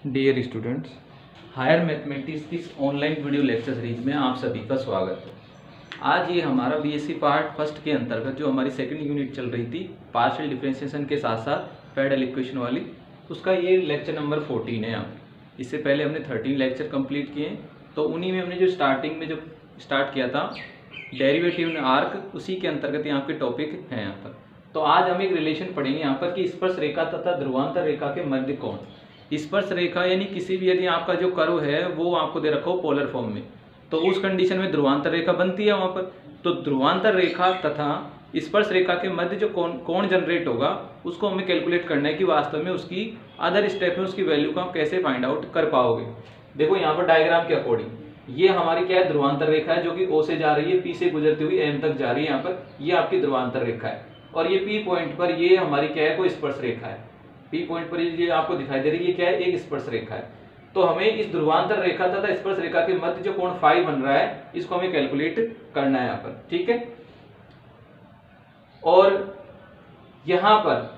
Dear students, higher mathematics की online video lecture series में आप सभी का स्वागत है। आज ये हमारा बीएससी पार्ट फर्स्ट के अंतर्गत जो हमारी सेकंड यूनिट चल रही थी पार्शियल डिफरेंशिएशन के साथ साथ पैरेलल इक्वेशन वाली, उसका ये लेक्चर नंबर 14 है। यहाँ इससे पहले हमने 13 लेक्चर कंप्लीट किए, तो उन्हीं में हमने जो स्टार्टिंग में जो स्टार्ट किया था डेरिवेटिव इन आर्क, उसी के अंतर्गत यहाँ के टॉपिक हैं यहाँ पर। तो आज हम एक रिलेशन पढ़ेंगे यहाँ पर कि स्पर्श रेखा तथा ध्रुवांतर रेखा के मध्य कोण। स्पर्श रेखा यानी किसी भी यदि आपका जो कर्व है वो आपको दे रखा हो पोलर फॉर्म में, तो उस कंडीशन में ध्रुवांतर रेखा बनती है वहाँ पर। तो ध्रुवांतर रेखा तथा स्पर्श रेखा के मध्य जो कोण जनरेट होगा उसको हमें कैलकुलेट करना है कि वास्तव में उसकी अदर स्टेप में उसकी वैल्यू को आप कैसे फाइंड आउट कर पाओगे। देखो यहाँ पर डायग्राम के अकॉर्डिंग ये हमारी क्या है, ध्रुवांतर रेखा है जो कि O से जा रही है, P से गुजरती हुई M तक जा रही है। यहाँ पर ये आपकी ध्रुवांतर रेखा है और ये P पॉइंट पर ये हमारी क्या है, कोई स्पर्श रेखा है। P पॉइंट पर ये आपको दिखाई दे रही है, ये क्या है, एक स्पर्श रेखा है। तो हमें इस ध्रुवांतर रेखा तथा स्पर्श रेखा के मध्य जो कोण फाई बन रहा है इसको हमें कैलकुलेट करना है यहाँ पर, ठीक है। और यहाँ पर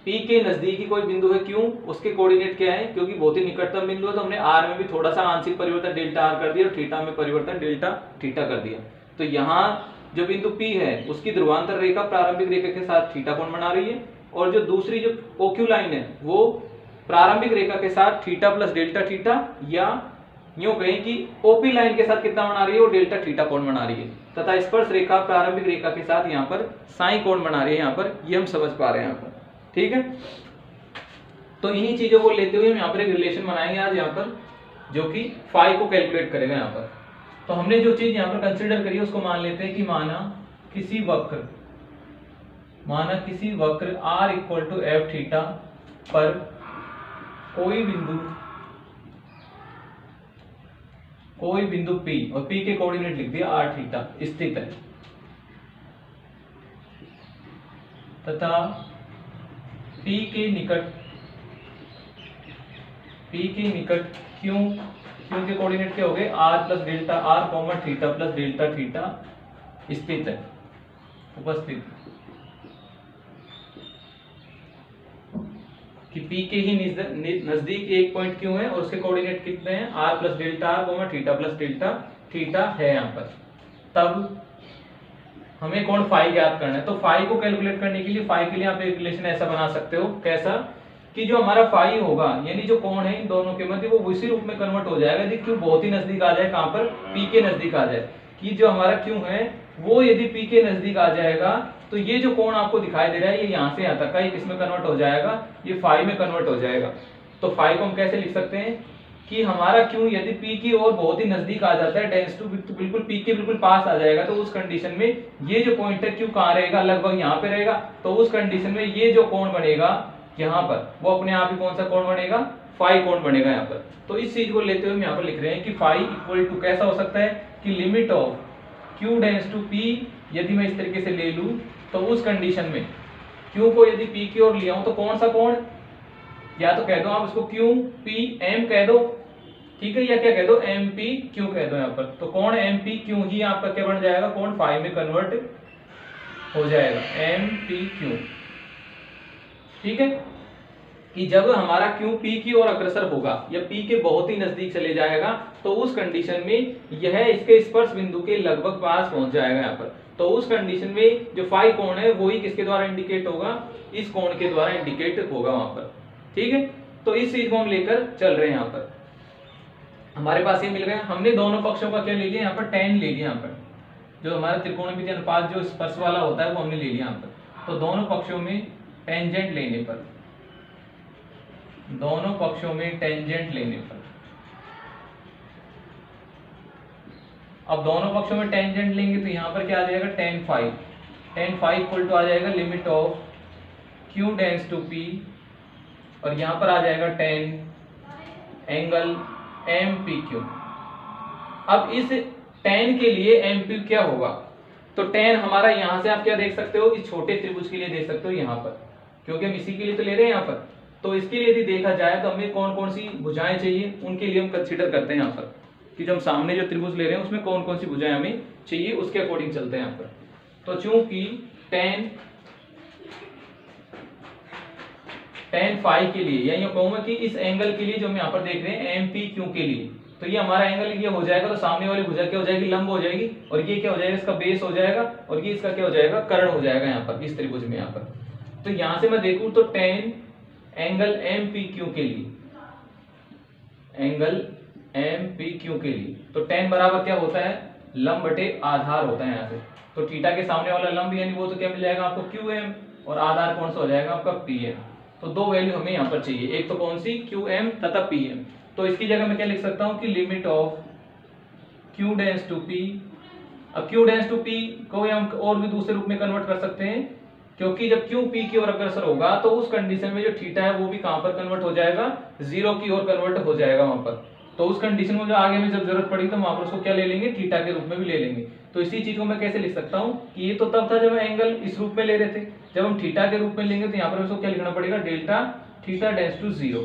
P के नजदीकी कोई बिंदु है, क्यों, उसके कोऑर्डिनेट क्या है, क्योंकि बहुत ही निकटतम बिंदु है, तो हमने R में भी थोड़ा सा आंशिक परिवर्तन डेल्टा R कर दिया और थीटा में परिवर्तन डेल्टा थीटा कर दिया। तो यहाँ जो बिंदु P है उसकी ध्रुवांतर रेखा प्रारंभिक रेखा के साथ थीटा कोण बना रही है, और जो दूसरी जो OQ लाइन है वो प्रारंभिक रेखा के साथ थीटा प्लस डेल्टा थीटा, या यूं कहें कि OP लाइन के साथ कितना बना रही है, वो डेल्टा थीटा कोण बना रही है, तथा स्पर्श रेखा प्रारंभिक रेखा के साथ यहाँ पर साइन कोण बना रही है। यहाँ पर ये हम समझ पा रहे हैं यहाँ पर, ठीक है। तो इन्हीं चीजों को लेते हुए हम यहाँ पर एक रिलेशन बनाएंगे आज यहाँ पर, जो कि फाई को कैलकुलेट करेगा यहाँ पर। तो हमने जो चीज यहाँ पर कंसिडर करी है उसको मान लेते हैं कि माना किसी वक्र R equal to F theta पर कोई बिंदु P, और P के कोऑर्डिनेट लिख दिया R थीटा, स्थित है, तथा P के निकट Q के कोऑर्डिनेट क्या हो गए, R plus delta R, theta plus delta theta स्थित है, उपस्थित, कि P के ही नजदीक एक पॉइंट Q है और उसके कोऑर्डिनेट कितने हैं, R plus delta R, theta plus delta theta है यहाँ पर। तब हमें कोण फाई ज्ञात करना है। तो फाई को कैलकुलेट करने के लिए फाई के लिए आप एक रिलेशन ऐसा बना सकते हो, कैसा, कि जो हमारा फाई होगा यानी जो कोण है इन दोनों के मध्य वो उसी रूप में कन्वर्ट हो जाएगा यदि Q बहुत ही नजदीक आ जाए, कहां पर, P के नजदीक आ जाए। कि जो हमारा Q है वो यदि P के नजदीक आ जाएगा तो ये जो कोण आपको दिखाई दे रहा है ये यहाँ से यहाँ तक का ये किसमें कन्वर्ट हो जाएगा, ये फाई में कन्वर्ट हो जाएगा। तो फाई को हम कैसे लिख सकते हैं कि हमारा Q यदि P की ओर बहुत ही नजदीक आ जाता है, टेंस टू बिल्कुल P के बिल्कुल पास आ जाएगा, तो उस कंडीशन में ये जो पॉइंट है Q कहाँ रहेगा, लगभग यहाँ पे रहेगा। तो उस कंडीशन में ये जो कोण बनेगा यहाँ पर वो अपने आप ही कौन सा कोण बनेगा, फाई कोण बनेगा यहाँ पर। तो इस चीज को लेते हुए हम यहाँ पर लिख रहे हैं कि फाई इक्वल टू कैसा हो सकता है कि limit of Q tends to P, यदि मैं इस तरीके से ले लूं तो उस कंडीशन में Q को यदि P की ओर लिया हूं तो कौन सा कोण, या तो कह दो आप उसको Q P M कह दो, ठीक है, या क्या कह दो M P Q कह दो यहाँ पर। तो कोण M P Q ही आपका क्या बन जाएगा, कोण फाई में कन्वर्ट हो जाएगा, M P Q, ठीक है। कि जब हमारा Q P की ओर अग्रसर होगा या P के बहुत ही नजदीक चले जाएगा तो उस कंडीशन में यह इसके स्पर्श बिंदु के लगभग पास पहुंच जाएगा यहाँ पर। तो उस कंडीशन में जो फाई कोण है वही किसके द्वारा इंडिकेट होगा, इस कोण के द्वारा इंडिकेट होगा वहां पर, ठीक है। तो इस चीज को हम लेकर चल रहे हैं यहाँ पर। हमारे पास ये मिल गया, हमने दोनों पक्षों का क्या ले लिया यहाँ पर, tan ले लिया यहाँ पर, जो हमारा त्रिकोणमितीय अनुपात जो स्पर्श वाला होता है वो हमने ले लिया यहाँ पर। तो दोनों पक्षों में टेंजेंट लेने पर अब दोनों पक्षों में टेंजेंट लेंगे तो यहाँ पर क्या आ जाएगा, tan फाई इक्वल टू आ जाएगा limit of Q tends to P, और यहाँ पर आ जाएगा tan एंगल MPQ। अब इस tan के लिए MP क्या होगा, तो tan हमारा यहाँ से आप क्या देख सकते हो, इस छोटे त्रिभुज के लिए देख सकते हो यहाँ पर, क्योंकि हम इसी के लिए तो ले रहे हैं यहाँ पर। तो इसके लिए यदि देखा जाए तो हमें कौन कौन सी भुजाएं चाहिए, उनके लिए हम कंसीडर करते हैं यहाँ पर कि जो हम सामने जो त्रिभुज ले रहे हैं उसमें कौन कौन सी भुजाएं हमें चाहिए, उसके अकॉर्डिंग चलते हैं यहाँ पर। तो चूंकि tan tan फाई के लिए, या यूं कहूंगा कि इस एंगल के लिए जो हम यहाँ पर देख रहे हैं एम पी क्यू के लिए, तो ये हमारा एंगल ये हो जाएगा, तो सामने वाली भुजा क्या हो जाएगी, लंब हो जाएगी, और ये क्या हो जाएगा, इसका बेस हो जाएगा, और ये इसका क्या हो जाएगा, कर्ण हो जाएगा यहाँ पर इस त्रिभुज में यहाँ पर। तो यहाँ से मैं देखूं तो tan angle M P Q के लिए, एंगल एम पी क्यू के लिए, तो tan बराबर क्या होता है, लंब बटे आधार होता है यहाँ से। तो थीटा के सामने वाला लंब यानी वो तो क्या मिल जाएगा आपको क्यू एम, और आधार कौन सा हो जाएगा आपका पी एम। तो दो वैल्यू हमें यहाँ पर चाहिए, एक तो कौन सी, क्यू एम तथा पी एम। तो इसकी जगह मैं क्या लिख सकता हूँ कि limit of Q tends to P. अब क्यू डेंस टू पी को हम और भी दूसरे रूप में कन्वर्ट कर सकते हैं, क्योंकि जब क्यू पी की ओर अग्रसर होगा तो उस कंडीशन में जो थीटा है वो भी कहां पर कन्वर्ट हो जाएगा, जीरो की ओर कन्वर्ट हो जाएगा वहां पर। तो उस कंडीशन में जो आगे में जब जरूरत पड़ी तो वहां पर उसको क्या ले लेंगे, थीटा के रूप में भी ले लेंगे। तो इसी चीज को मैं कैसे लिख सकता हूँ कि ये तो तब था जब एंगल इस रूप में ले रहे थे, जब हम थीटा के रूप में लेंगे तो यहाँ पर उसको क्या लिखना पड़ेगा, delta theta tends to zero.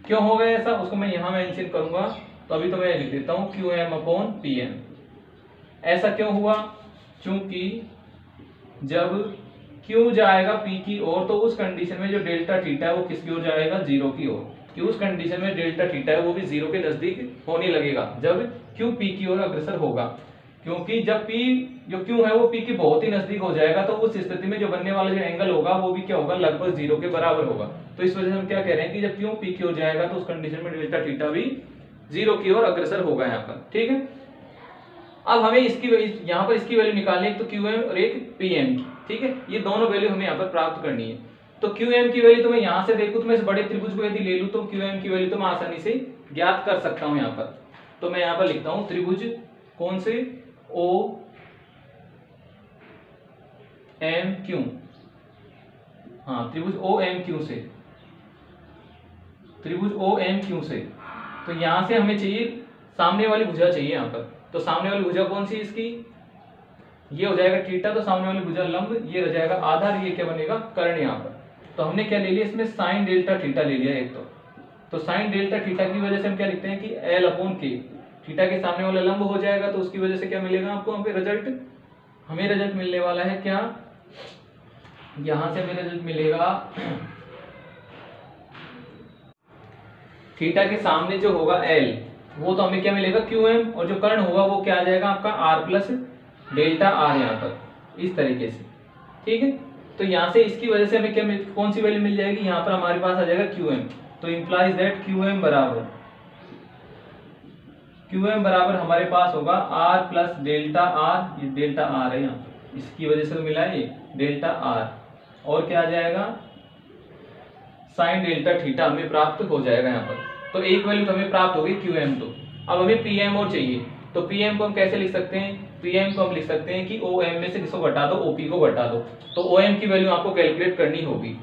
क्यों हो गया ऐसा, उसको मैं यहाँ मेंशन करूंगा। तो अभी तो मैं लिख देता हूँ Q M upon P M. ऐसा क्यों हुआ, क्योंकि जब क्यू जाएगा पी की ओर तो उस कंडीशन में जो डेल्टा थीटा है वो किसकी ओर जाएगा, जीरो की ओर। कि उस कंडीशन में डेल्टा थीटा है वो भी जीरो के नजदीक होने लगेगा जब क्यू पी की ओर अग्रसर होगा। क्योंकि जब पी जो क्यू है वो पी के बहुत ही नजदीक हो जाएगा तो उस स्थिति में जो बनने वाला जो एंगल होगा वो भी क्या होगा, लगभग जीरो के बराबर होगा। तो इस वजह से हम क्या कह रहे हैं कि जब क्यू पी की ओर जाएगा तो उस कंडीशन में डेल्टा थीटा भी जीरो की ओर अग्रसर होगा यहाँ पर। ठीक है, अब हमें इसकी यहाँ पर इसकी वैल्यू निकालनी है, तो क्यू एम और एक पी एम की। ठीक है, ये दोनों वैल्यू हमें यहाँ पर प्राप्त करनी है। तो क्यू एम की वैल्यू तो मैं यहाँ से देखूं तो मैं इस बड़े त्रिभुज को यदि ले लूं तो क्यू एम की वैल्यू तो मैं आसानी से ज्ञात कर सकता हूं यहाँ पर। तो मैं यहाँ पर लिखता हूं त्रिभुज कौन से, ओ एम क्यू, हाँ त्रिभुज ओ एम क्यू से, त्रिभुज ओ एम क्यू से। तो यहां से हमें चाहिए सामने वाली भुजा चाहिए यहाँ पर। तो सामने वाली भुजा कौन सी इसकी, ये हो जाएगा थीटा, तो सामने वाली भुजा लंब, ये हो जाएगा आधार, ये क्या बनेगा, कर्ण यहाँ पर। तो हमने क्या ले लिया इसमें, साइन डेल्टा थीटा ले लिया एक तो साइन डेल्टा थीटा की वजह से हम क्या लिखते हैं कि एल अपॉन के, थीटा के सामने वाला लंब हो जाएगा तो उसकी वजह से क्या मिलेगा आपको यहाँ पे रिजल्ट, हमें रिजल्ट मिलने वाला है क्या, यहां से हमें रिजल्ट मिलेगा थीटा के सामने जो होगा एल वो तो हमें क्या मिलेगा क्यू एम, और जो कर्ण होगा वो क्या आ जाएगा आपका आर प्लस डेल्टा आर यहाँ पर इस तरीके से। ठीक है, तो यहाँ से इसकी वजह से हमें क्या कौन सी वैल्यू मिल जाएगी, यहाँ पर हमारे पास आ जाएगा क्यू एम। तो इंप्लाइज दैट क्यू एम बराबर हमारे पास होगा आर प्लस डेल्टा आर, ये डेल्टा आर है यहाँ पर, इसकी वजह से तो मिला है ये डेल्टा आर, और क्या आ जाएगा साइन डेल्टा थीटा हमें प्राप्त हो जाएगा यहाँ पर। तो एक वैल्यू तो हमें प्राप्त होगी क्यू एम। तो अब हमें पी एम और चाहिए, तो पी एम को हम कैसे लिख सकते हैं, पी एम को हम लिख सकते हैं कि ओ एम में से किसको घटा दो, ओपी को घटा दो। तो ओ एम की वैल्यू आपको कैलकुलेट करनी होगी।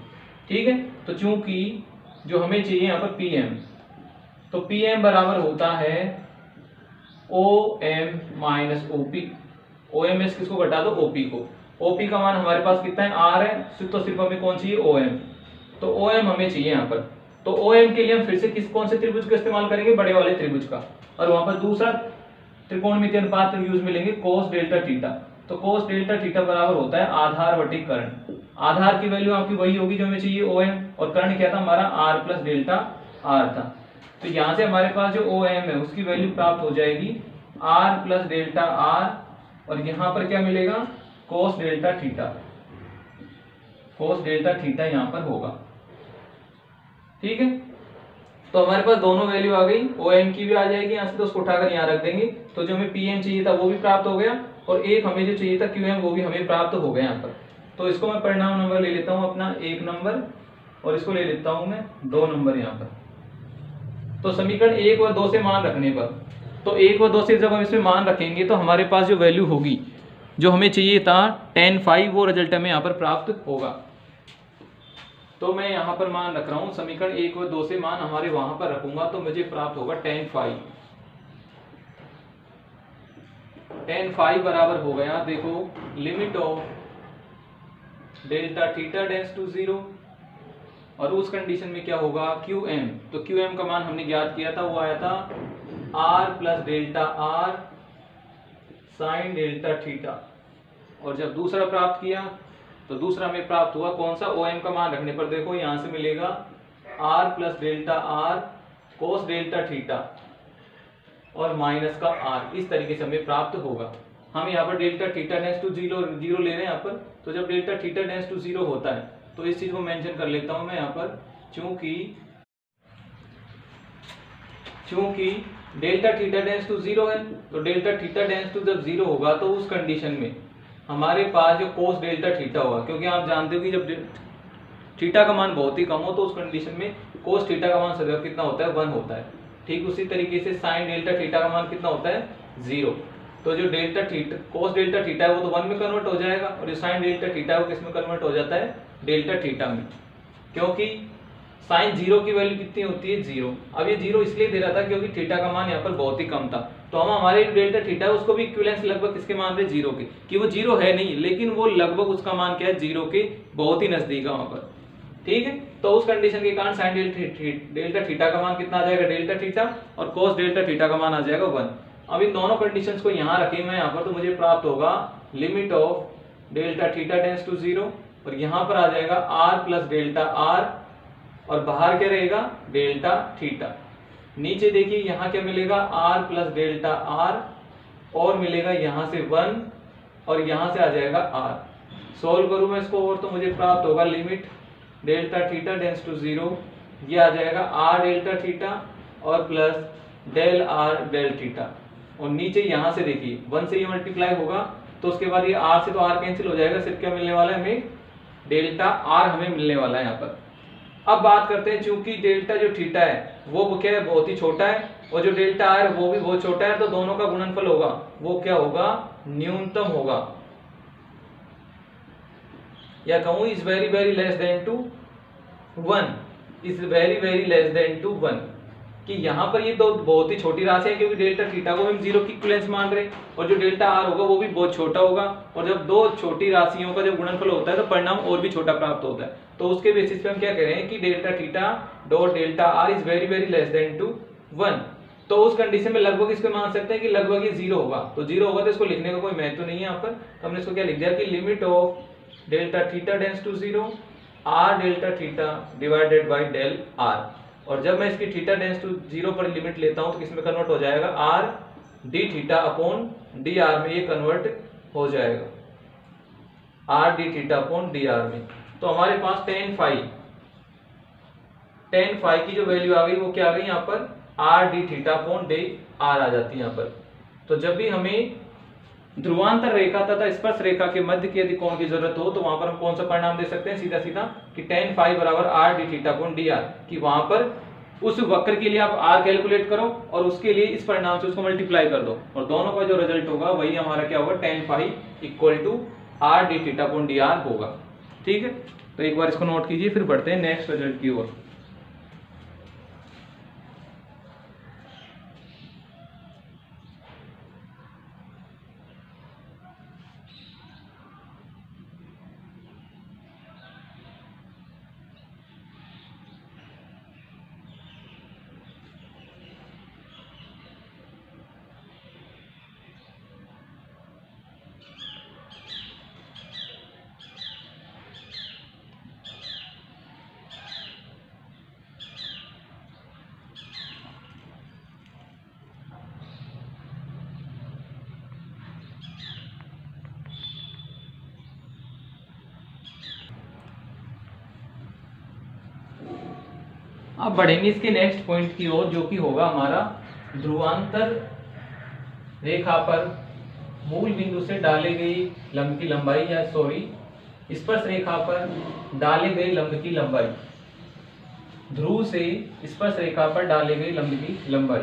ठीक है, तो चूंकि जो हमें चाहिए यहाँ पर पी एम, तो पी एम बराबर होता है O M minus OP. O M में से किसको घटा दो, ओपी को। ओपी का मान हमारे पास कितना है, आर है, तो सिर्फ हमें कौन चाहिए, ओ एम। तो ओ एम हमें चाहिए यहाँ पर। तो ओ एम के लिए हम फिर से कौन से त्रिभुज का इस्तेमाल करेंगे, बड़े वाले त्रिभुज का, और वहां पर दूसरा त्रिकोणमितीय अनुपात यूज मिलेंगे कोस डेल्टा थीटा। तो कोस डेल्टा थीटा बराबर होता है आधार बटे कर्ण। आधार की वैल्यू आपकी वही होगी जो हमें चाहिए ओ एम, और कर्ण क्या था हमारा आर प्लस डेल्टा आर था। तो यहां से हमारे पास जो ओ एम है उसकी वैल्यू प्राप्त हो जाएगी आर प्लस डेल्टा आर, और यहां पर क्या मिलेगा, कोस डेल्टा थीटा, कोस डेल्टा थीटा यहां पर होगा। ठीक है, तो हमारे पास दोनों वैल्यू आ गई, ओ एम की भी आ जाएगी यहाँ से, तो उसको उठाकर यहाँ रख देंगे। तो जो हमें पी एम चाहिए था वो भी प्राप्त हो गया, और एक हमें जो चाहिए था क्यू एम वो भी हमें प्राप्त हो गया यहाँ पर। तो इसको मैं परिणाम नंबर ले लेता हूँ अपना 1 नंबर, और इसको ले लेता हूँ मैं 2 नंबर यहाँ पर। तो समीकरण 1 व 2 से मान रखने पर, तो 1 व 2 से जब हम इसमें मान रखेंगे तो हमारे पास जो वैल्यू होगी जो हमें चाहिए था tan फाई, वो रिजल्ट हमें यहाँ पर प्राप्त होगा। तो मैं यहाँ पर मान रख रहा हूँ, समीकरण 1 व 2 से मान हमारे वहां पर रखूंगा तो मुझे प्राप्त होगा tan फाई। tan फाई बराबर हो गया, देखो limit of delta theta tends to 0, और उस कंडीशन में क्या होगा क्यू एम। तो क्यू एम का मान हमने ज्ञात किया था, वो आया था R plus delta R sine delta theta, और जब दूसरा प्राप्त किया तो दूसरा में प्राप्त हुआ कौन सा, ओ एम का मान रखने पर देखो यहां से मिलेगा R plus delta R cos delta theta और माइनस का आर, इस तरीके से हमें प्राप्त होगा। हम यहाँ पर delta theta tends to zero ले रहे हैं यहाँ पर, तो जब delta theta tends to zero होता है तो इस चीज को मेंशन कर लेता हूं मैं यहाँ पर, चूंकि delta theta tends to zero है, तो डेल्टा थीटा टेंड्स टू जब जीरो होगा तो उस कंडीशन में हमारे पास जो कोस डेल्टा थीटा होगा, क्योंकि आप जानते हो कि जब थीटा का मान बहुत ही कम हो तो उस कंडीशन में कोस थीटा का मान सदैव कितना होता है, 1 होता है। ठीक उसी तरीके से साइन डेल्टा थीटा का मान कितना होता है, 0। तो जो delta theta cos delta theta है वो तो 1 में कन्वर्ट हो जाएगा, और जो साइन डेल्टा थीटा है वो किस में कन्वर्ट हो जाता है, डेल्टा थीटा में, क्योंकि साइन 0 की वैल्यू कितनी होती है, 0। अब ये 0 इसलिए दे रहा था क्योंकि थीटा का मान यहाँ पर बहुत ही कम था, तो हम हमारे डेल्टा थीटा है उसको भी इक्विवेलेंस लगभग किसके मान रहे, 0 के, कि वो 0 है नहीं लेकिन वो लगभग उसका मान क्या है, 0 के बहुत ही नजदीक है वहां पर। ठीक है, तो उस कंडीशन के कारण साइन डेल्टा थीटा का मान कितना आ जाएगा, डेल्टा थीटा, और कोस डेल्टा थीटा का मान आ जाएगा 1। अब इन दोनों कंडीशंस को यहाँ रखें मैं यहाँ पर, तो मुझे प्राप्त होगा limit of delta theta tends to 0, और यहाँ पर आ जाएगा r प्लस डेल्टा r, और बाहर क्या रहेगा, डेल्टा थीटा। नीचे देखिए यहाँ क्या मिलेगा, r प्लस डेल्टा r, और मिलेगा यहाँ से 1, और यहाँ से आ जाएगा r। सोल्व करूँ मैं इसको और, तो मुझे प्राप्त होगा limit delta theta tends to 0, ये आ जाएगा r डेल्टा थीटा और plus del r del theta, और नीचे यहाँ से देखिए 1 से ये मल्टीप्लाई होगा तो उसके बाद ये r से तो r कैंसिल हो जाएगा, सिर्फ क्या मिलने वाला है, हमें डेल्टा r हमें मिलने वाला है यहाँ पर। अब बात करते हैं, चूंकि डेल्टा जो थीटा है वो क्या है, बहुत ही छोटा है, और जो डेल्टा r है वो भी बहुत छोटा है, तो दोनों का गुणनफल होगा वो क्या होगा, न्यूनतम होगा, या कहूं is very very less than to 1, is very very less than to 1, कि यहाँ पर ये तो बहुत ही छोटी राशि है क्योंकि डेल्टा थीटा को हम 0 की इक्विवेलेंस मान रहे हैं, और जो डेल्टा r होगा वो भी बहुत छोटा होगा, और जब दो छोटी राशियों का जब गुणनफल होता है तो परिणाम और भी छोटा प्राप्त होता है। तो उसके बेसिस पे हम क्या कह रहे हैं कि delta theta dot delta r is very very less than to 1, तो उस कंडीशन में लगभग इसको मान सकते हैं कि लगभग ये 0 होगा। तो 0 होगा तो इसको लिखने का कोई महत्व नहीं है यहाँ पर, तो हमने इसको क्या लिख दिया कि limit of delta theta tends to 0 r delta theta divided by del r, और जब मैं इसकी थीटा टेंड्स टू 0 पर लिमिट लेता हूं तो किसमें कन्वर्ट हो जाएगा, r d theta upon D are में ये कन्वर्ट हो जाएगा, r d theta upon D are में। तो हमारे पास tan फाई की जो वैल्यू आ गई वो क्या आ गई, यहाँ पर r d theta upon D R आ जाती है यहाँ पर। तो जब भी हमें ध्रुवांतर रेखा तथा स्पर्श रेखा के मध्य के यदि कोण की जरूरत हो तो वहां पर हम कौन सा परिणाम दे सकते हैं, सीधा सीधा कि tan फाई बराबर r d theta upon D are, कि वहां पर उस वक्र के लिए आप r कैलकुलेट करो और उसके लिए इस परिणाम से उसको मल्टीप्लाई कर दो, और दोनों का जो रिजल्ट होगा वही हमारा क्या होगा, tan phi equal to r d theta upon D R होगा। ठीक है, तो एक बार इसको नोट कीजिए, फिर बढ़ते हैं नेक्स्ट रिजल्ट की ओर। अब बढ़ेंगे इसके नेक्स्ट पॉइंट की ओर, जो कि होगा हमारा ध्रुवांतर रेखा पर मूल बिंदु से डाले गई लंब की लंबाई, या सॉरी स्पर्श रेखा पर डाले गए लंब की लंबाई, ध्रुव से स्पर्श रेखा पर डाले गए लंब की लंबाई।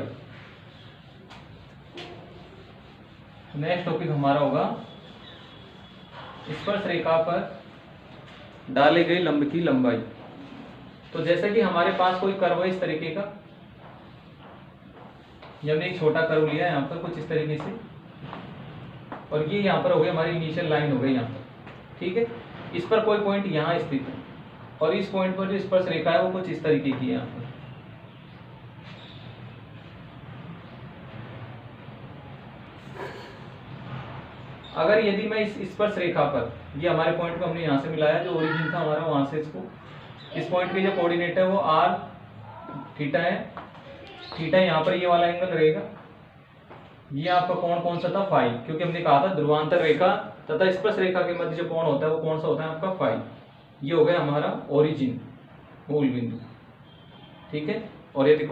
नेक्स्ट टॉपिक हमारा होगा स्पर्श रेखा पर डाले गए लंब की लंबाई। तो जैसे कि हमारे पास कोई कर्व है इस तरीके का, हमने एक छोटा कर्व लिया है यहाँ पर कुछ इस तरीके से, और ये यहाँ पर हो गई हमारी इनिशियल लाइन हो गई यहाँ पर। ठीक है, इस पर कोई पॉइंट यहाँ स्थित है, और इस पॉइंट पर जो स्पर्श रेखा है वो कुछ इस तरीके की है यहाँ पर। अगर यदि मैं इस स्पर्श रेखा पर, ये हमारे पॉइंट को हमने यहाँ से मिलाया, जो ओरिजिन था हमारा वहां से, इसको इस पॉइंट के जो कोऑर्डिनेट है वो r थीटा है, थीटा यहाँ पर ये वाला एंगल रहेगा। ये आपका कोण कौन सा था, फाई, क्योंकि हमने कहा था ध्रुवांतर रेखा तथा स्पर्श रेखा के मध्य जो कोण होता है वो कौन सा होता है आपका, फाई। ये हो गया हमारा ओरिजिन, मूल बिंदु, ठीक है। और यदि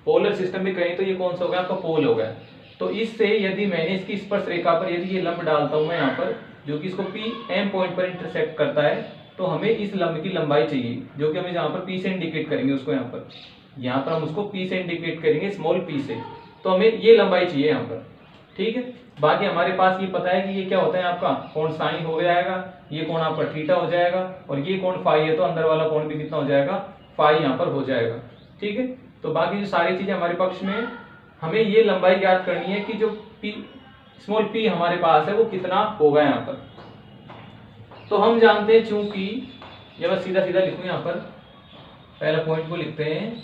पोलर सिस्टम में कहें तो ये कौन सा हो गया आपका, पोल हो गया। तो इससे यदि मैंने इसकी स्पर्श रेखा पर यदि ये लंब डालता हूं मैं यहाँ पर, जो कि इसको पी एम पॉइंट पर इंटरसेक्ट करता है, तो हमें इस लंब की लंबाई चाहिए, जो कि हमें जहाँ पर पी से इंडिकेट करेंगे उसको, यहाँ पर हम उसको पी से इंडिकेट करेंगे, स्मॉल पी से। तो हमें ये लंबाई चाहिए यहाँ पर, ठीक है। बाकी हमारे पास ये पता है कि ये क्या होता है आपका, कोण साइन हो जाएगा, ये कोण आपका थीटा हो जाएगा, और ये कोण फाई है तो अंदर वाला कोण भी कितना हो जाएगा, फाई यहाँ पर हो जाएगा, ठीक है। तो बाकी जो सारी चीजें हमारे पक्ष में, हमें ये लंबाई ज्ञात करनी है कि जो पी स्मॉल पी हमारे पास है वो कितना होगा यहाँ पर। तो हम जानते हैं, चूंकि ये बस सीधा सीधा लिखूं यहाँ पर, पहला पॉइंट को लिखते हैं,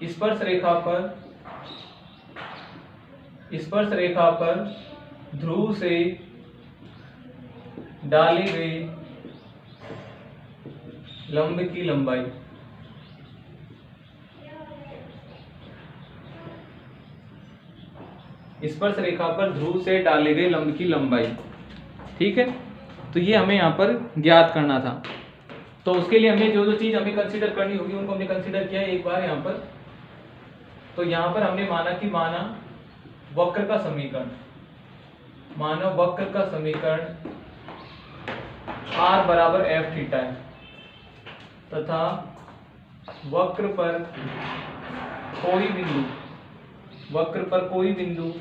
स्पर्श रेखा पर ध्रुव से डाले गए लंब की लंबाई स्पर्श रेखा पर ध्रुव से डाले गए लंब की लंबाई, ठीक है। तो ये हमें यहाँ पर ज्ञात करना था। तो उसके लिए हमें जो जो चीज हमें कंसीडर करनी होगी उनको हमने कंसीडर किया है एक बार यहाँ पर। तो यहाँ पर हमने माना वक्र का समीकरण, r बराबर एफ थीटा है, तथा वक्र पर कोई बिंदु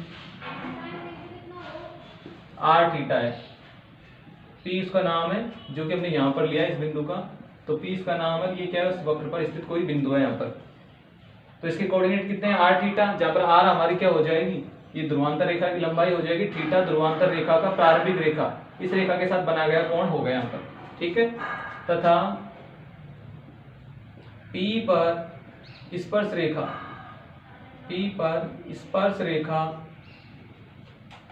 r थीटा है। P इसका नाम है, जो कि हमने यहाँ पर लिया है इस बिंदु का, तो P इसका नाम है, ये क्या है, उस वक्र पर स्थित कोई बिंदु है यहाँ पर। तो इसके कोऑर्डिनेट कितने हैं, r थीटा, जहाँ पर r हमारी क्या हो जाएगी, ये ध्रुवांतर रेखा की लंबाई हो जाएगी, थीटा ध्रुवांतर रेखा का प्रारंभिक रेखा, इस रेखा के साथ बना गया कोण हो गया यहाँ पर, ठीक है। तथा P पर स्पर्श रेखा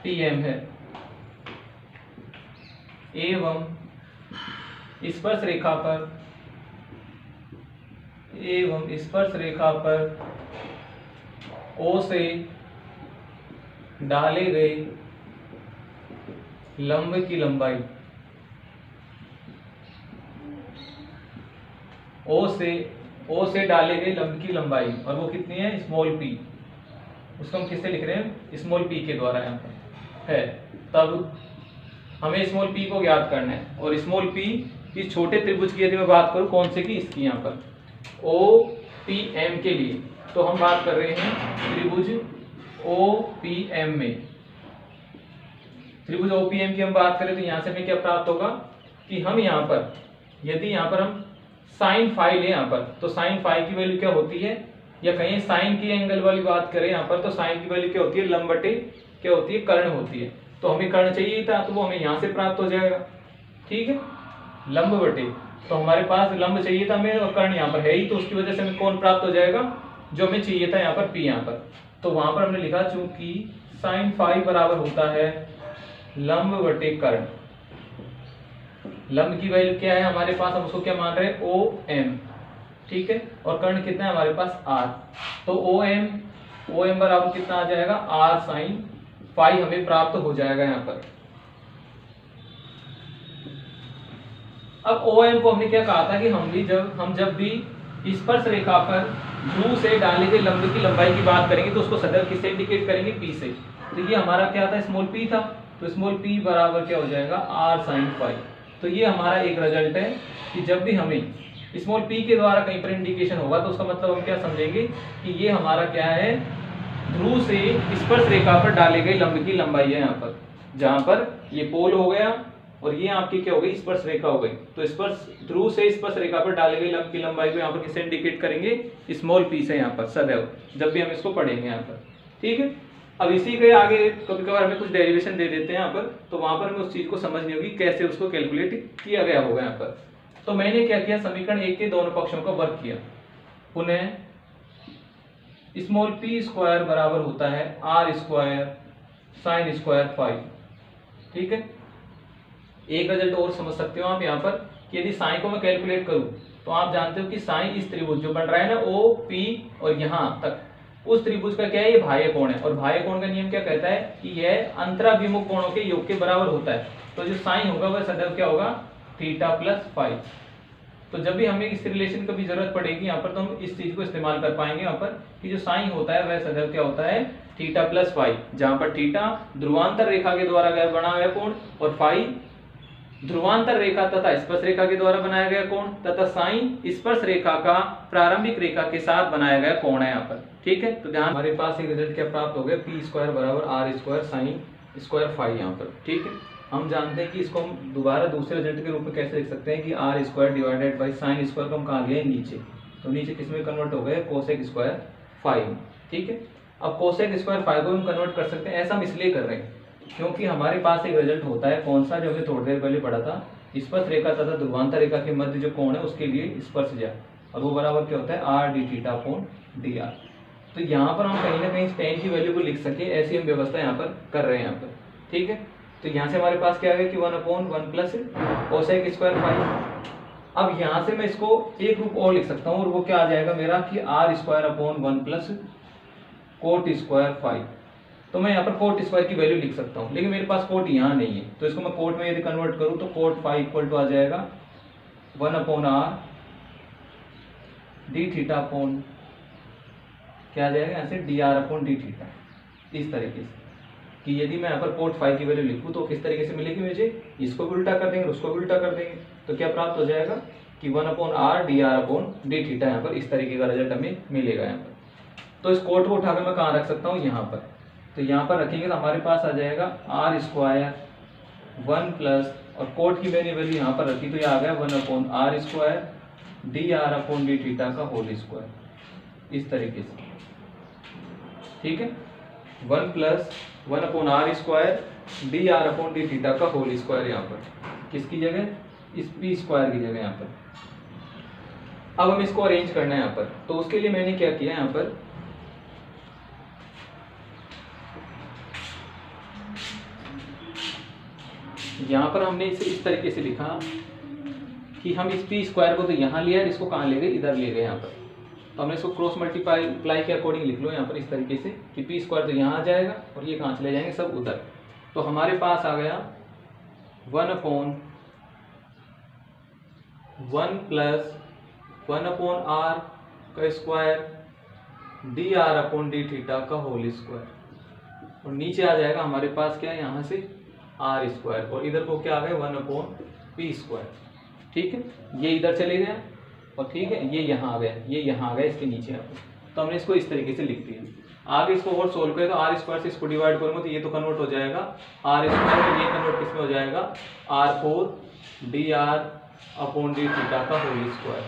PM है, एवं स्पर्श रेखा पर O से डाले गए लंब की लंबाई, O से डाले गए लंब की लंबाई, और वो कितनी है, स्मॉल p, उसको हम किससे लिख रहे हैं, स्मॉल p के द्वारा यहाँ पर है। तब हमें स्मॉल p को ज्ञात करना है, और स्मॉल p इस छोटे त्रिभुज की यदि मैं बात करूं, कौन से की, इसकी यहाँ पर OPM के लिए, तो हम बात कर रहे हैं त्रिभुज OPM में। त्रिभुज OPM की हम बात करें तो यहाँ से हमें क्या प्राप्त होगा कि हम यहाँ पर, यदि यहाँ पर हम साइन फाई लें यहाँ पर, तो साइन फाई की वैल्यू क्या होती है, या कहीं साइन की एंगल वाली बात करें यहाँ पर, तो साइन की वैल्यू क्या होती है, लंब बटे क्या होती है, कर्ण होती है। तो हमें कर्ण चाहिए था, तो वो हमें यहाँ से प्राप्त हो जाएगा, ठीक है, लंब बटे, तो हमारे पास लंब चाहिए था हमें और कर्ण यहाँ पर है ही, तो उसकी वजह से हमें कौन प्राप्त हो जाएगा, जो हमें चाहिए था यहाँ पर P यहाँ पर। तो वहां पर हमने लिखा, चूंकि साइन फाई बराबर होता है लंब बटे कर्ण, लंब की वैल्यू क्या है हमारे पास, हम उसको क्या मान रहे हैं, OM, ठीक है, और कर्ण कितना है हमारे पास, R। तो OM बराबर कितना आ जाएगा, R साइन फाई हमें प्राप्त हो जाएगा यहाँ पर। अब OM को हमने क्या कहा था कि हम जब भी स्पर्श रेखा पर ध्रुव से डाले गए लंब की लंबाई की बात करेंगे तो उसको सदैव किससे इंडिकेट करेंगे, P से। तो ये हमारा क्या था, स्मॉल p था, तो स्मॉल p बराबर क्या हो जाएगा, R साइन फाई। तो ये हमारा एक रिजल्ट है कि जब भी हमें स्मॉल p के द्वारा कहीं पर इंडिकेशन होगा तो उसका मतलब हम क्या समझेंगे कि ये हमारा क्या है, ध्रुव से स्पर्श रेखा पर डाले गए लंब की लंबाई है यहाँ पर, जहां पर ये पोल हो गया और ये आपकी क्या हो गई, स्पर्श रेखा हो गई। तो स्पर्श ध्रुव से स्पर्श रेखा पर डाले गए लंब की लंबाई को यहाँ पर किससे इंडिकेट करेंगे, स्मॉल p से यहाँ पर सदैव, जब भी हम इसको पढ़ेंगे यहाँ पर, ठीक है। अब इसी के आगे कभी कभार हमें कुछ डेरिवेशन दे देते हैं यहाँ पर, तो वहां पर हमें उस चीज को समझनी होगी कैसे उसको कैलकुलेट किया गया होगा यहाँ पर। तो मैंने क्या किया, समीकरण 1 के दोनों पक्षों का वर्ग किया, पुनः स्मॉल p स्क्वायर बराबर होता है R square sine square phi, ठीक है। एक रिजल्ट और समझ सकते हो आप यहाँ पर कि यदि साइन को मैं कैलकुलेट करूं तो आप जानते हो कि साइन इस त्रिभुज जो बन रहा है ना ओ पी और यहाँ तक, उस त्रिभुज का क्या है, ये बाह्य कोण है। और बाह्य कोण का नियम क्या कहता है कि यह अंतराभिमुख कोणों के योग के बराबर होता है। तो जो साइन होगा वह सदैव क्या होगा, थीटा प्लस फाई। तो जब भी हमें इस रिलेशन की भी जरूरत पड़ेगी यहाँ पर, तो हम इस चीज को इस्तेमाल कर पाएंगे यहाँ पर कि जो साइन होता है वह सदैव क्या होता है, थीटा प्लस फाई, जहां पर थीटा ध्रुवांतर रेखा के द्वारा बना हुआ कोण और फाई ध्रुवांतर रेखा तथा स्पर्श रेखा के द्वारा बनाया गया कोण, तथा साइन स्पर्श रेखा का प्रारंभिक रेखा के साथ बनाया गया कोण है यहाँ पर। ठीक है, तो ध्यान, हमारे पास एक रिजल्ट क्या प्राप्त हो गया, पी स्क्वायर बराबर R square sine square phi यहाँ पर। ठीक है, हम जानते हैं कि इसको हम दोबारा दूसरे रिजल्ट के रूप में कैसे लिख सकते हैं कि R square divided by sine square को हम कहाँ गए नीचे, तो नीचे किसमें कन्वर्ट हो गए, कोसेक स्क्वायर फाई। ठीक है, अब कोसेक स्क्वायर फाई को हम कन्वर्ट कर सकते हैं। ऐसा हम इसलिए कर रहे हैं क्योंकि हमारे पास एक रिजल्ट होता है, कौन सा, जो हमें थोड़ी देर पहले पढ़ा था, स्पर्श रेखा तथा ध्रुवांतर रेखा के मध्य जो कोण है उसके लिए स्पर्श ज्या, और वो बराबर क्या होता है, R D theta upon D are. तो यहाँ पर हम कहीं ना कहीं tan की वैल्यू को लिख सके, ऐसी हम व्यवस्था यहाँ पर कर रहे हैं यहाँ पर। ठीक है, तो यहाँ से हमारे पास क्या है कि 1/1 प्लस कोसेक स्क्वायर फाई। अब यहाँ से मैं इसको एक रूप और लिख सकता हूँ, और वो क्या आ जाएगा मेरा कि R square upon 1 plus cot square phi. तो मैं यहाँ पर कोट स्क्वायर की वैल्यू लिख सकता हूँ, लेकिन मेरे पास कोट यहाँ नहीं है, तो इसको मैं कोट में यदि कन्वर्ट करूँ तो कोट फाई इक्वल टू आ जाएगा 1/r डी थीटा अपॉन क्या आ जाएगा यहाँ से, D R upon D theta. इस तरीके से कि यदि मैं यहाँ पर कोट फाई की वैल्यू लिखूँ तो किस तरीके से मिलेगी मुझे, इसको भी उल्टा कर देंगे, उसको भी उल्टा कर देंगे, तो क्या प्राप्त हो जाएगा कि 1/r D R upon D theta. यहाँ पर इस तरीके का रिजल्ट हमें मिलेगा यहाँ पर। तो इस कोट को उठाकर मैं कहाँ रख सकता हूँ, यहाँ पर। तो यहाँ पर रखेंगे तो हमारे पास आ जाएगा आर स्क्वायर 1 प्लस, और कोट की मैंने वैल्यू यहाँ पर रखी तो ये आ गया 1/r square D R upon D theta का होल स्क्वायर, इस तरीके से। ठीक है, 1 plus 1/r square D R upon D theta का होल स्क्वायर, यहाँ पर किसकी जगह, इस पी स्क्वायर की जगह यहाँ पर। अब हम इसको अरेंज करना है यहाँ पर, तो उसके लिए मैंने क्या किया यहाँ पर, यहाँ पर हमने इसे इस तरीके से लिखा कि हम इस पी स्क्वायर को तो यहाँ लिया, इसको कहाँ ले गए, इधर ले गए यहाँ पर। तो हमने इसको क्रॉस मल्टीप्लाई के अकॉर्डिंग लिख लो यहाँ पर इस तरीके से कि पी स्क्वायर तो यहाँ आ जाएगा और ये कहाँ चले जाएंगे, सब उधर। तो हमारे पास आ गया 1/1 प्लस 1/r का square D R upon D theta का होल स्क्वायर, और नीचे आ जाएगा हमारे पास क्या है यहाँ से आर स्क्वायर, और इधर को क्या आ गया 1/p स्क्वायर। ठीक है, ये इधर चले गया, और ठीक है ये यहाँ आ गया, ये यहाँ आ गया इसके नीचे। तो हमने इसको इस तरीके से लिख दिया। आगे इसको और सोल्व करें तो आर स्क्वायर से इसको डिवाइड करूँगा तो ये तो कन्वर्ट हो जाएगा आर स्क्वायर में, ये कन्वर्ट किस में हो जाएगा, r4 D R upon D theta का होल स्क्वायर।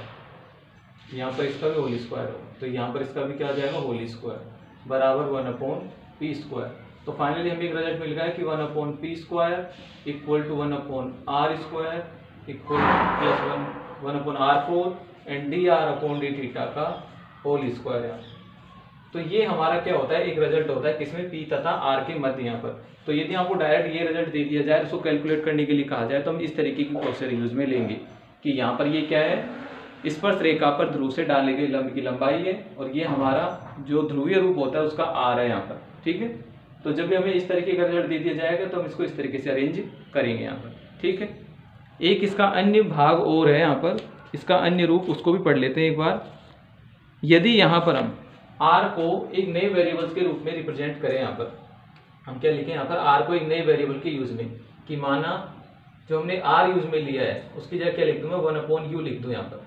यहाँ पर इसका भी होल स्क्वायर होगा, तो यहाँ पर इसका भी क्या आ जाएगा, होल स्क्वायर बराबर 1/p स्क्वायर। तो फाइनली हमें एक रिजल्ट मिल गया कि 1/p square equal to 1/r square equal plus 1/r4 and D R upon D theta का होल स्क्वायर है। तो ये हमारा क्या होता है, एक रिजल्ट होता है किसमें, पी तथा आर के मध्य यहाँ पर। तो यदि आपको डायरेक्ट ये रिजल्ट दे दिया जाए, उसको कैलकुलेट करने के लिए कहा जाए, तो हम इस तरीके की प्रोसेस यूज में लेंगे कि यहाँ पर ये क्या है, स्पर्श रेखा पर ध्रुव से डाले गए लंब की लंबाई है, और ये हमारा जो ध्रुवीय रूप होता है उसका आर है यहाँ पर। ठीक है, तो जब भी हमें इस तरीके का रिजल्ट दे दिया जाएगा तो हम इसको इस तरीके से अरेंज करेंगे यहाँ पर। ठीक है, एक इसका अन्य भाग और है यहाँ पर, इसका अन्य रूप उसको भी पढ़ लेते हैं एक बार। यदि यहाँ पर हम r को एक नए वेरिएबल्स के रूप में रिप्रेजेंट करें, यहाँ पर हम क्या लिखें, यहाँ पर r को एक नए वेरिएबल के यूज में, कि माना जो हमने r यूज में लिया है उसकी जगह क्या लिख दूंगा, 1/u लिख दूं यहाँ पर।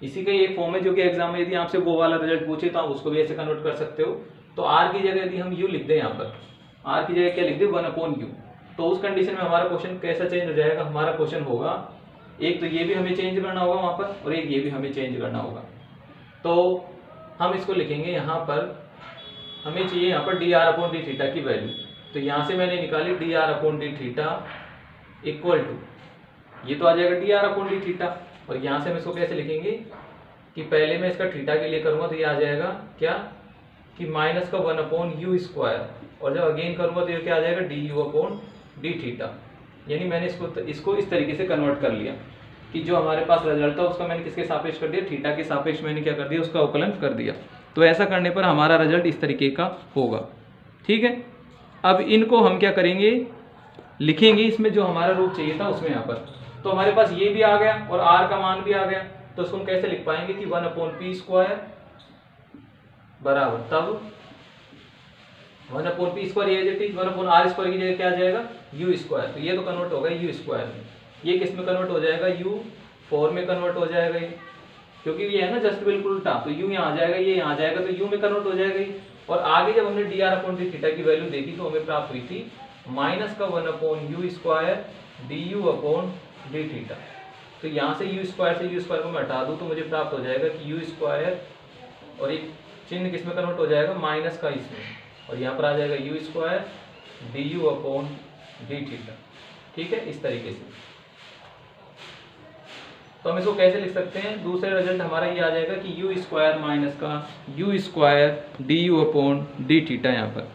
इसी का एक फॉर्म है जो कि एग्जाम में यदि आपसे वो वाला रिजल्ट पूछे तो आप उसको भी ऐसे कन्वर्ट कर सकते हो। तो r की जगह यदि हम u लिख दें, यहाँ पर r की जगह क्या लिख दें, 1/u, तो उस कंडीशन में हमारा क्वेश्चन कैसा चेंज हो जाएगा, हमारा क्वेश्चन होगा, एक तो ये भी हमें चेंज करना होगा वहाँ पर, और एक ये भी हमें चेंज करना होगा। तो हम इसको लिखेंगे, यहाँ पर हमें चाहिए यहाँ पर D R upon D theta की वैल्यू। तो यहाँ से मैंने निकाली D R upon D theta equal to, ये तो आ जाएगा D R upon D theta, और यहाँ से हम इसको कैसे लिखेंगे कि पहले मैं इसका थीटा के लिए करूँगा तो ये आ जाएगा क्या कि माइनस का 1/u स्क्वायर, और जब अगेन करूँगा तो ये क्या आ जाएगा D you upon D theta. यानी मैंने इसको इस तरीके से कन्वर्ट कर लिया। कि जो हमारे पास रिजल्ट था उसका मैंने किसके सापेक्ष कर दिया, थीटा के सापेक्ष मैंने क्या कर दिया, उसका अवकलन कर दिया। तो ऐसा करने पर हमारा रिजल्ट इस तरीके का होगा। ठीक है, अब इनको हम क्या करेंगे, लिखेंगे इसमें जो हमारा रूप चाहिए था उसमें यहाँ पर। तो हमारे पास ये भी आ गया और r का मान भी आ गया, तो उसको हम कैसे लिख पाएंगे कि 1/p² बराबर, तब 1/p² ये एज इट इज 1/r² की जगह क्या आ जाएगा, u²। तो ये तो कन्वर्ट होगा u² में, ये किस में कन्वर्ट हो जाएगा, u4 में कन्वर्ट हो जाएगा ये, क्योंकि ये है ना जस्ट बिल्कुल उल्टा। तो u यहाँ आ जाएगा, ये यहाँ आ जाएगा, तो u में कन्वर्ट हो जाएगा ये। और आगे जब हमने dr/dθ की वैल्यू देखी तो हमें प्राप्त हुई थी माइनस का 1/u² du/dθ। तो यहाँ से u² से u² को मैं हटा दूँ तो मुझे प्राप्त हो जाएगा कि u² और एक चिन्ह किस में कन्वर्ट हो जाएगा, माइनस का इसमें, और यहाँ पर आ जाएगा u² du/dθ। ठीक है, इस तरीके से। तो हम इसको कैसे लिख सकते हैं, दूसरे रिजल्ट हमारा ये आ जाएगा कि u² माइनस का u² du/dθ यहाँ पर।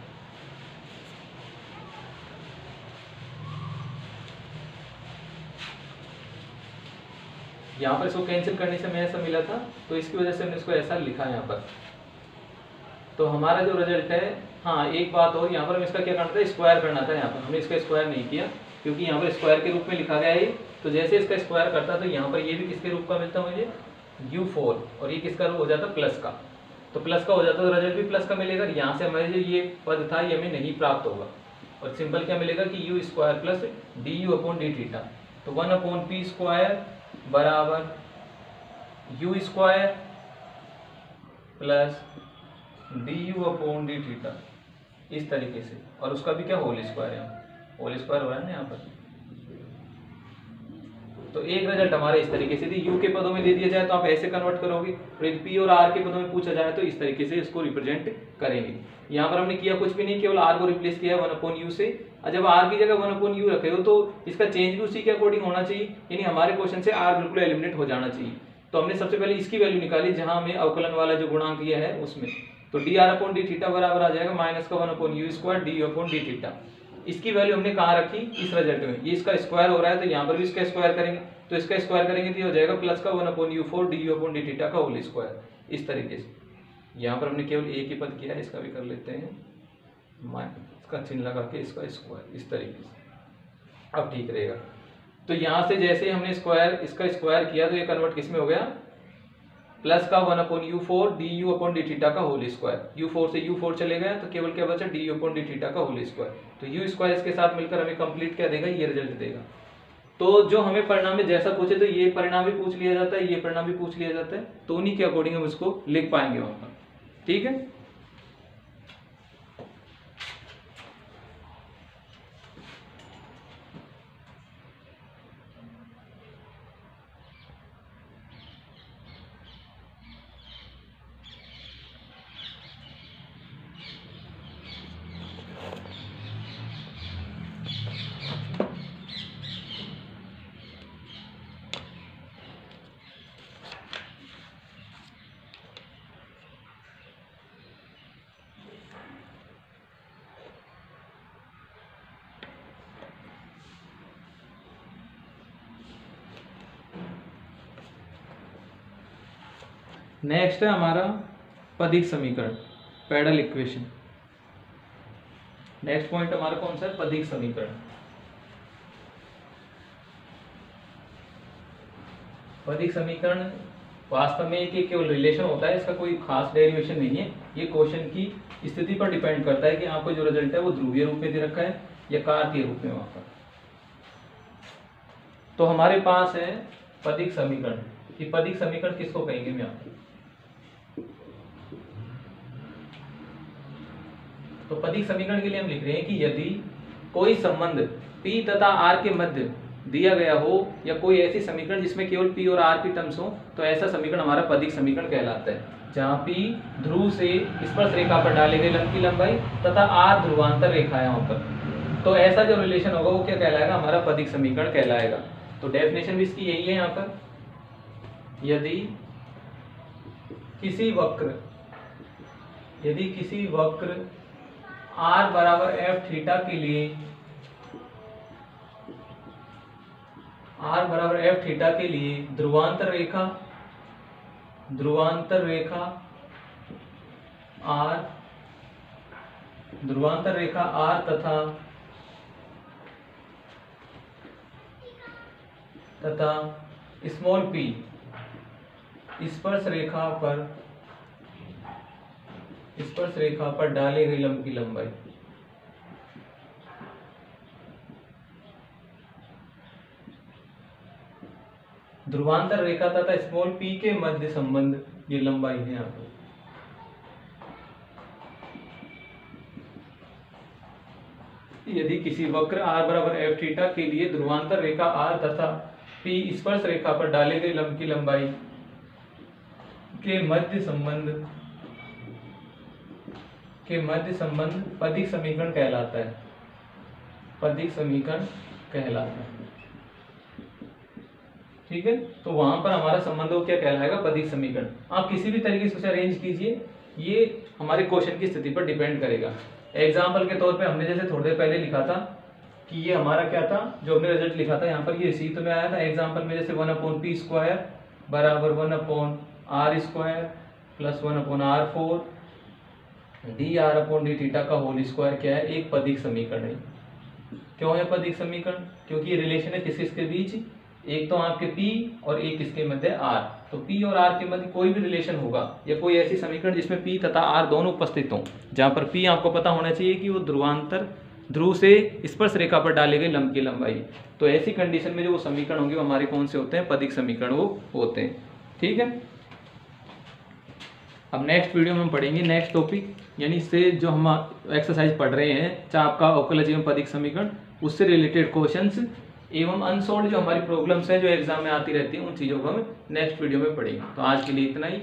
यहाँ पर इसको कैंसिल करने से हमें ऐसा मिला था, तो इसकी वजह से हमने इसको ऐसा लिखा यहाँ पर। तो हमारा जो रिजल्ट है, हाँ एक बात और, यहाँ पर हम इसका क्या करना था, स्क्वायर करना था। यहाँ पर हमने इसका स्क्वायर नहीं किया क्योंकि यहाँ पर स्क्वायर के रूप में लिखा गया है। तो जैसे इसका स्क्वायर करता तो यहाँ पर ये भी किसके रूप का मिलता मुझे, u4, और ये किसका रूप हो जाता, प्लस का। तो प्लस का हो जाता तो रिजल्ट भी प्लस का मिलेगा। यहाँ से हमारे जो ये पद था ये हमें नहीं प्राप्त होगा, और सिंपल क्या मिलेगा कि u² प्लस du/dθ। तो 1/p² बराबर u² प्लस du/dθ, इस तरीके से। और उसका भी क्या, होल स्क्वायर है, होल स्क्वायर हो रहा है ना यहाँ पर। तो एक रिजल्ट हमारे इस तरीके से थी, u के पदों में दे दिया जाए तो आप ऐसे कन्वर्ट करोगे, और p और r के पदों में पूछा जाए तो इस तरीके से इसको रिप्रेजेंट करेंगे। यहाँ पर हमने किया कुछ भी नहीं, केवल r को रिप्लेस किया 1/u से। और जब r की जगह 1/u रखे हो तो इसका चेंज भी उसी के अकॉर्डिंग होना चाहिए, यानी हमारे क्वेश्चन से r बिल्कुल एलिमिनेट हो जाना चाहिए। तो हमने सबसे पहले इसकी वैल्यू निकाली जहां हमें अवकलन वाला जो गुणांक किया है उसमें। तो dr/dθ बराबर आ जाएगा माइनस का 1/u² du/dθ। इसकी वैल्यू हमने कहाँ रखी, इस रिजल्ट में। ये इसका स्क्वायर हो रहा है तो यहाँ पर भी इसका स्क्वायर करेंगे, तो इसका स्क्वायर करेंगे तो ये हो जाएगा प्लस का 1/u4 du/dθ का होल स्क्वायर, इस तरीके से। यहाँ पर हमने केवल एक ही पद किया है, इसका भी कर लेते हैं, इसका चिन्ह लगा के इसका स्क्वायर, इस तरीके से। अब ठीक रहेगा। तो यहाँ से जैसे हमने स्क्वायर, इसका स्क्वायर किया तो ये कन्वर्ट किस में हो गया, प्लस का 1/u4 du/dθ का होल स्क्वायर। u4 से u4 चले गया तो केवल क्या बचा, du/dθ का होल स्क्वायर। तो u² इसके साथ मिलकर हमें कंप्लीट क्या देगा, ये रिजल्ट देगा। तो जो हमें परिणाम में जैसा पूछे तो ये परिणाम भी पूछ लिया जाता है, ये परिणाम भी पूछ लिया जाता है, तो उन्हीं के अकॉर्डिंग हम इसको लिख पाएंगे वहां पर। ठीक है, नेक्स्ट है हमारा पदिक समीकरण, पैडल इक्वेशन। नेक्स्ट पॉइंट हमारा कौन सा है, पदिक समीकरण। पदिक समीकरण वास्तव में एक केवल रिलेशन होता है, इसका कोई खास डेरिवेशन नहीं है। ये क्वेश्चन की स्थिति पर डिपेंड करता है कि आपको जो रिजल्ट है वो ध्रुवीय रूप में दे रखा है या कार्तीय रूप में वहां पर। तो हमारे पास है पदिक समीकरण। ये पदिक समीकरण किसको कहेंगे मैं आपको, तो पदिक समीकरण के लिए हम लिख रहे हैं कि यदि कोई संबंध P तथा R के मध्य दिया गया हो, या कोई ऐसी समीकरण जिसमें केवल P और R की टर्म्स हो, तो ऐसा समीकरण हमारा पदिक समीकरण कहलाता है। जहाँ P ध्रुव से स्पर्श रेखा पर डाले गए लंब की लंबाई तथा R ध्रुवांतर रेखा है वहां पर, तो ऐसा जो रिलेशन होगा वो क्या कहलाएगा, हमारा पदिक समीकरण कहलाएगा। तो डेफिनेशन भी इसकी यही है यहाँ पर, यदि किसी वक्र r बराबर f थीटा के लिए r बराबर f थीटा के लिए ध्रुवांतर रेखा r तथा स्मॉल p स्पर्श रेखा पर डाले गए लंब की लंबाई। ध्रुवांतर रेखा तथा स्मॉल p के मध्य संबंध, ये लंबाई है यहाँ पर। यदि किसी वक्र r बराबर f थीटा के लिए ध्रुवांतर रेखा r तथा p स्पर्श रेखा पर डाले गए लंब की लंबाई के मध्य संबंध पदिक समीकरण कहलाता है। ठीक है, तो वहां पर हमारा संबंध क्या कहलाएगा, पदिक समीकरण। आप किसी भी तरीके से उसे अरेंज कीजिए, ये हमारे क्वेश्चन की स्थिति पर डिपेंड करेगा। एग्जाम्पल के तौर पे हमने जैसे थोड़ी देर पहले लिखा था कि ये हमारा क्या था, जो हमने रिजल्ट लिखा था यहाँ पर ये इसी तो में आया था। एग्जाम्पल में जैसे 1/p² बराबर 1/r² प्लस 1/r4 dr/dθ का होल स्क्वायर क्या है, एक पदिक समीकरण है। क्यों है पदिक समीकरण, क्योंकि ये रिलेशन है किसके बीच, एक तो आपके p और एक इसके मध्य r। तो p और r के मध्य कोई भी रिलेशन होगा या कोई ऐसी समीकरण जिसमें p तथा r दोनों उपस्थित हों, जहां पर p आपको पता होना चाहिए कि वो ध्रुव से स्पर्श रेखा पर डाले गए लंब की लंबाई। तो ऐसी कंडीशन में जो वो समीकरण होंगे वो हमारे कौन से होते हैं, पदिक समीकरण वो होते हैं। ठीक है, अब नेक्स्ट वीडियो में हम पढ़ेंगे नेक्स्ट टॉपिक, यानी इससे जो हम एक्सरसाइज पढ़ रहे हैं चाप का अवकलज एवं पदिक समीकरण, उससे रिलेटेड क्वेश्चंस एवं अनसॉल्व जो हमारी प्रॉब्लम्स हैं जो एग्जाम में आती रहती हैं, उन चीज़ों को हम नेक्स्ट वीडियो में पढ़ेंगे। तो आज के लिए इतना ही।